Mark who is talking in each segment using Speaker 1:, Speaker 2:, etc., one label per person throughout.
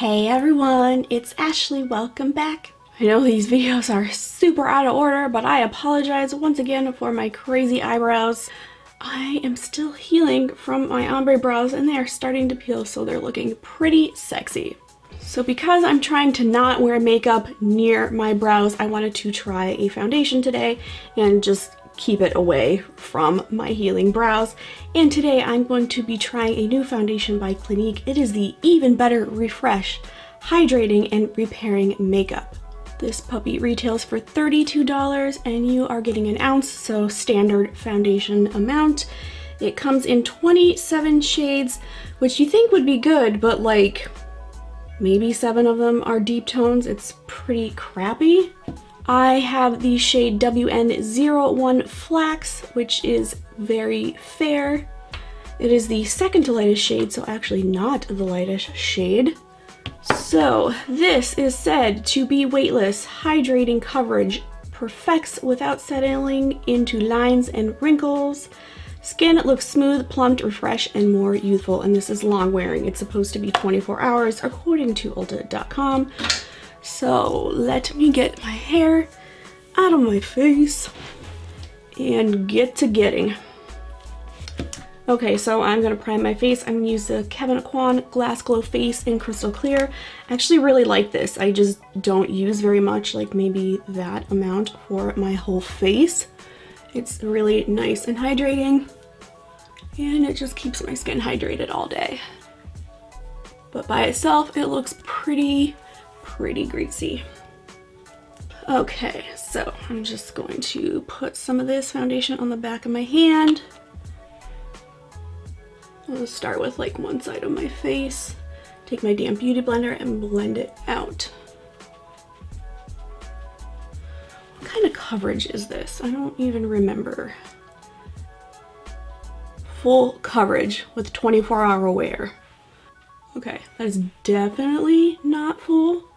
Speaker 1: Hey everyone, it's Ashley. Welcome back. I know these videos are super out of order, but I apologize once again for my crazy eyebrows. I am still healing from my ombre brows and they are starting to peel, so they're looking pretty sexy. So because I'm trying to not wear makeup near my brows, I wanted to try a foundation today and just keep it away from my healing brows. And today I'm going to be trying a new foundation by Clinique. It is the Even Better Refresh Hydrating and Repairing Makeup. This puppy retails for $32 and you are getting an ounce, so standard foundation amount. It comes in 27 shades, which you think would be good, but like maybe 7 of them are deep tones. It's pretty crappy. I have the shade WN01 Flax, which is very fair. It is the second to lightest shade, so actually not the lightest shade. So this is said to be weightless, hydrating coverage, perfects without settling into lines and wrinkles. Skin looks smooth, plumped, refreshed, and more youthful, and this is long wearing. It's supposed to be 24 hours according to Ulta.com. So let me get my hair out of my face and get to getting. Okay, so I'm gonna prime my face. I'm gonna use the Kevyn Aucoin Glass Glow Face in Crystal Clear. I actually really like this. I just don't use very much, like maybe that amount for my whole face. It's really nice and hydrating, and it just keeps my skin hydrated all day. But by itself, it looks pretty greasy. Okay, so I'm just going to put some of this foundation on the back of my hand. I'll start with like one side of my face. Take my damp beauty blender and blend it out. What kind of coverage is this? I don't even remember. Full coverage with 24-hour wear. Okay, that is definitely not full.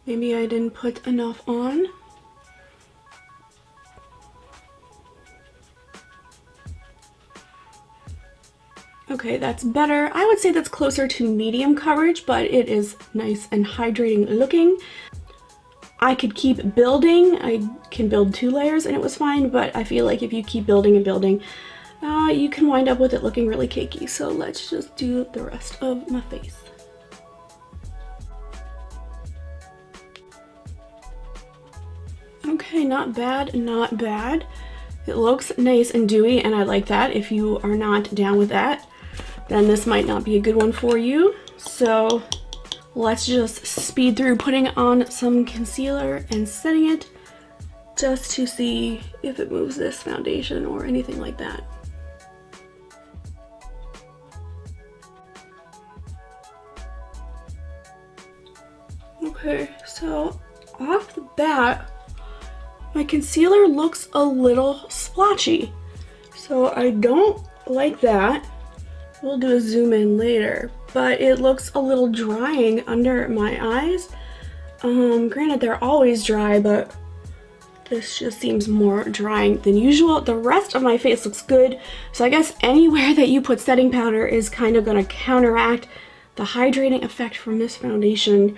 Speaker 1: Maybe I didn't put enough on. Okay, that's better. I would say that's closer to medium coverage, but it is nice and hydrating looking. I could keep building. I can build 2 layers and it was fine, but I feel like if you keep building and building, you can wind up with it looking really cakey. So let's just do the rest of my face. Okay, not bad, not bad. It looks nice and dewy, and I like that. If you are not down with that, then this might not be a good one for you. So let's just speed through putting on some concealer and setting it just to see if it moves this foundation or anything like that. Okay, so off the bat, my concealer looks a little splotchy, so I don't like that. We'll do a zoom in later, but it looks a little drying under my eyes. Granted, they're always dry, but this just seems more drying than usual. The rest of my face looks good, so I guess anywhere that you put setting powder is kind of gonna counteract the hydrating effect from this foundation,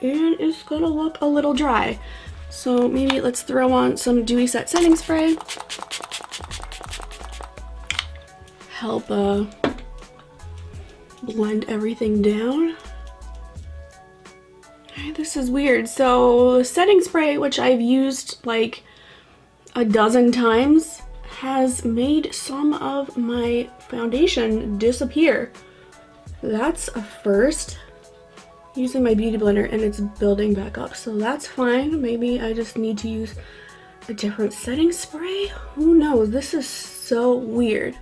Speaker 1: and it's gonna look a little dry. So maybe let's throw on some Dewy Set Setting Spray. Help blend everything down. This is weird. So setting spray, which I've used like a dozen times, has made some of my foundation disappear. That's a first. Using my beauty blender and it's building back up, so that's fine. Maybe I just need to use a different setting spray. Who knows? This is so weird.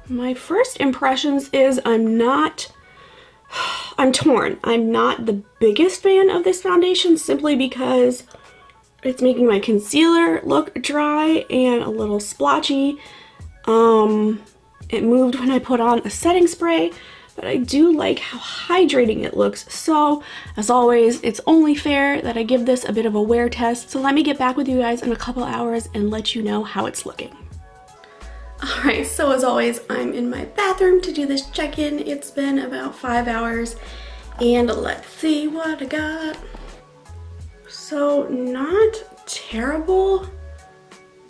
Speaker 1: My first impressions is I'm torn. I'm not the biggest fan of this foundation simply because it's making my concealer look dry and a little splotchy. It moved when I put on a setting spray, but I do like how hydrating it looks. So as always, it's only fair that I give this a bit of a wear test. So let me get back with you guys in a couple hours and let you know how it's looking. All right, so as always, I'm in my bathroom to do this check-in. It's been about 5 hours And let's see what I got. So not terrible,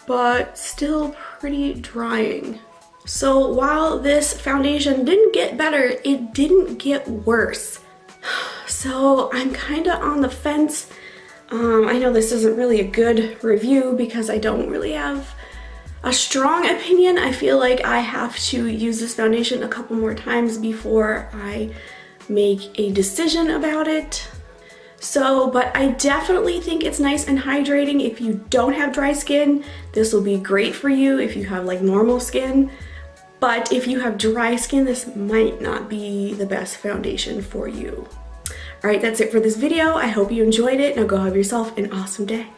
Speaker 1: but still pretty drying. So while this foundation didn't get better, it didn't get worse. So I'm kind of on the fence. I know this isn't really a good review because I don't really have a strong opinion. I feel like I have to use this foundation a couple more times before I make a decision about it. So, but I definitely think it's nice and hydrating. If you don't have dry skin, this will be great for you if you have like normal skin. But if you have dry skin, this might not be the best foundation for you. All right, that's it for this video. I hope you enjoyed it. Now go have yourself an awesome day.